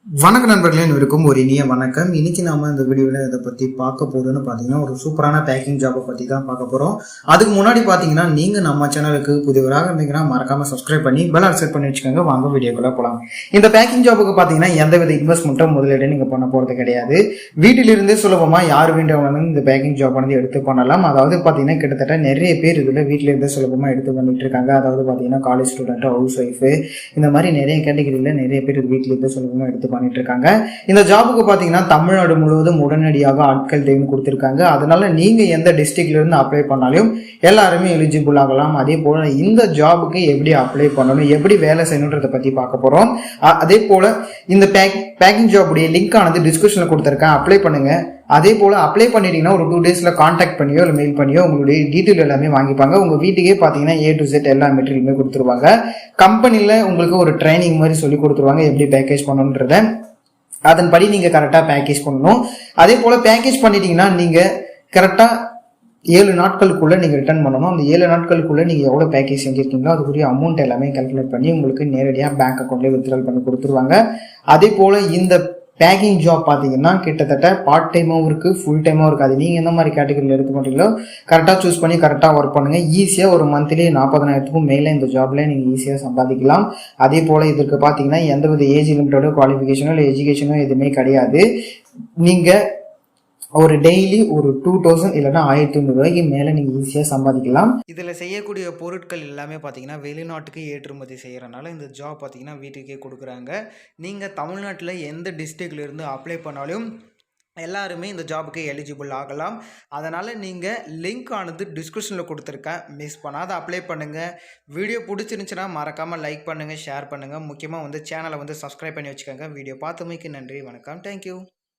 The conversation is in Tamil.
வணக்க நண்பர்களே, இருக்கும் ஒரு இனிய வணக்கம். இன்னைக்கு நாம இந்த வீடியோவில் இதை பற்றி பார்க்க போறோம்னு பார்த்தீங்கன்னா ஒரு சூப்பரான பேக்கிங் ஜாபை பற்றி தான் பார்க்க போகிறோம். அதுக்கு முன்னாடி பார்த்தீங்கன்னா நீங்கள் நம்ம சேனலுக்கு புதியவராக இருந்தீங்கன்னா மறக்காம சப்ஸ்கிரைப் பண்ணி பெல் செட் பண்ணி வச்சுக்கோங்க. வாங்க வீடியோக்குள்ள போகலாம். இந்த பேக்கிங் ஜாபுக்கு பார்த்தீங்கன்னா எந்தவித இன்வெஸ்ட்மெண்ட்டும் முதலீடு நீங்கள் பண்ண போகிறது கிடையாது. வீட்டிலிருந்தே சுலபமாக யார் வேண்டியவங்களும் இந்த பேக்கிங் ஜாப் வந்து எடுத்து பண்ணலாம். அதாவது பார்த்தீங்கன்னா கிட்டத்தட்ட நிறைய பேர் இதில் வீட்டிலிருந்தே சுலபமாக எடுத்து பண்ணிட்டு இருக்காங்க. அதாவது பார்த்தீங்கன்னா காலேஜ் ஸ்டூடெண்ட், ஹவுஸ் ஒய்ஃபு, இந்த மாதிரி நிறைய கேட்டகரியில் நிறைய பேர் வீட்டிலிருந்தே சுலபமாக எடுத்து பண்ணிட்டு இருக்காங்க. இந்த ஜாபுக்கு பாத்தீங்கன்னா தமிழ்நாடு முழுவதும் உடனடியாக ஆட்கள் தேவைன்னு கொடுத்திருக்காங்க. அதனால நீங்க எந்த டிஸ்ட்ரிக்ட்ல இருந்து அப்ளை பண்ணாலும் எல்லாருமே எலிஜிபிள் ஆகலாம். அதே போல இந்த ஜாபுக்கு எப்படி அப்ளை பண்ணணும், எப்படி வேலை செய்யணுன்றதை பத்தி பார்க்க போறோம். அதே போல இந்த பேக்கிங் ஜாபுடைய லிங்க் ஆனது டிஸ்கிரிப்ஷன்ல கொடுத்திருக்கேன், அப்ளை பண்ணுங்க. அதே போல அப்ளை பண்ணிட்டீங்கன்னா ஒரு 2 daysல கான்டாக்ட் பண்ணியோ இல்லை மெயில் பண்ணியோ உங்களுடைய டீட்டெயில் எல்லாமே வாங்கிப்பாங்க. உங்க வீட்டுக்கே பாத்தீங்கன்னா A to Z எல்லா மெட்டீரியலுமே கொடுத்துருவாங்க. கம்பெனில உங்களுக்கு ஒரு ட்ரைனிங் மாதிரி சொல்லி கொடுத்துருவாங்க எப்படி பேக்கேஜ் பண்ணணுன்றத. அதன்படி நீங்க கரெக்டா பேக்கேஜ் பண்ணணும். அதே போல பேக்கேஜ் பண்ணிட்டீங்கன்னா நீங்க கரெக்டா 7 நாட்களுக்குள்ள நீங்க ரிட்டர்ன் பண்ணணும். அந்த 7 நாட்களுக்குள்ள நீங்க எவ்வளவு பேக்கேஜ் செஞ்சிருக்கீங்களோ அதுக்குரிய அமௌண்ட் எல்லாமே கால்குலேட் பண்ணி உங்களுக்கு நேரடியாக பேங்க் அக்கௌண்ட்ல வித்ட்ரால் பண்ணி கொடுத்துருவாங்க. அதே போல இந்த பேக்கிங் ஜாப் பார்த்தீங்கன்னா கிட்டத்தட்ட பார்ட் டைமாகவும் இருக்குது, ஃபுல் டைமாகவும் இருக்குது. அது நீங்கள் எந்த மாதிரி கேட்டகரியில் எடுத்து பண்ணுறீங்களோ கரெக்டாக சூஸ் பண்ணி கரெக்டாக ஒர்க் பண்ணுங்கள். ஈஸியாக ஒரு மந்த்லி 40,000க்கும் மேலே இந்த ஜாப்ல நீங்கள் ஈஸியாக சம்பாதிக்கலாம். அதே போல் இதற்கு பார்த்தீங்கன்னா எந்தவித ஏஜ் லிமிட்டோட குவாலிஃபிகேஷனோ இல்லை எஜுகேஷனோ எதுவுமே கிடையாது. நீங்கள் ஒரு டெய்லி ஒரு 2000 இல்லைன்னா 1500 ரூபாய்க்கு மேலே நீங்கள் ஈஸியாக சம்பாதிக்கலாம். இதில் செய்யக்கூடிய பொருட்கள் எல்லாமே பார்த்தீங்கன்னா வெளிநாட்டுக்கு ஏற்றுமதி செய்கிறனால இந்த ஜாப் பார்த்தீங்கன்னா வீட்டுக்கே கொடுக்குறாங்க. நீங்கள் தமிழ்நாட்டில் எந்த டிஸ்ட்ரிக்ட்ல இருந்து அப்ளை பண்ணாலும் எல்லாருமே இந்த ஜாபுக்கு எலிஜிபிள் ஆகலாம். அதனால் நீங்கள் லிங்க் ஆனது டிஸ்கிரிப்ஷனில் கொடுத்துருக்கேன், மிஸ் பண்ணாத அப்ளை பண்ணுங்கள். வீடியோ பிடிச்சிருந்துச்சுன்னா மறக்காமல் லைக் பண்ணுங்கள், ஷேர் பண்ணுங்கள். முக்கியமாக வந்து சேனலை வந்து சப்ஸ்கிரைப் பண்ணி வச்சுக்கோங்க. வீடியோ பார்த்தமைக்கு நன்றி, வணக்கம், தேங்க்யூ.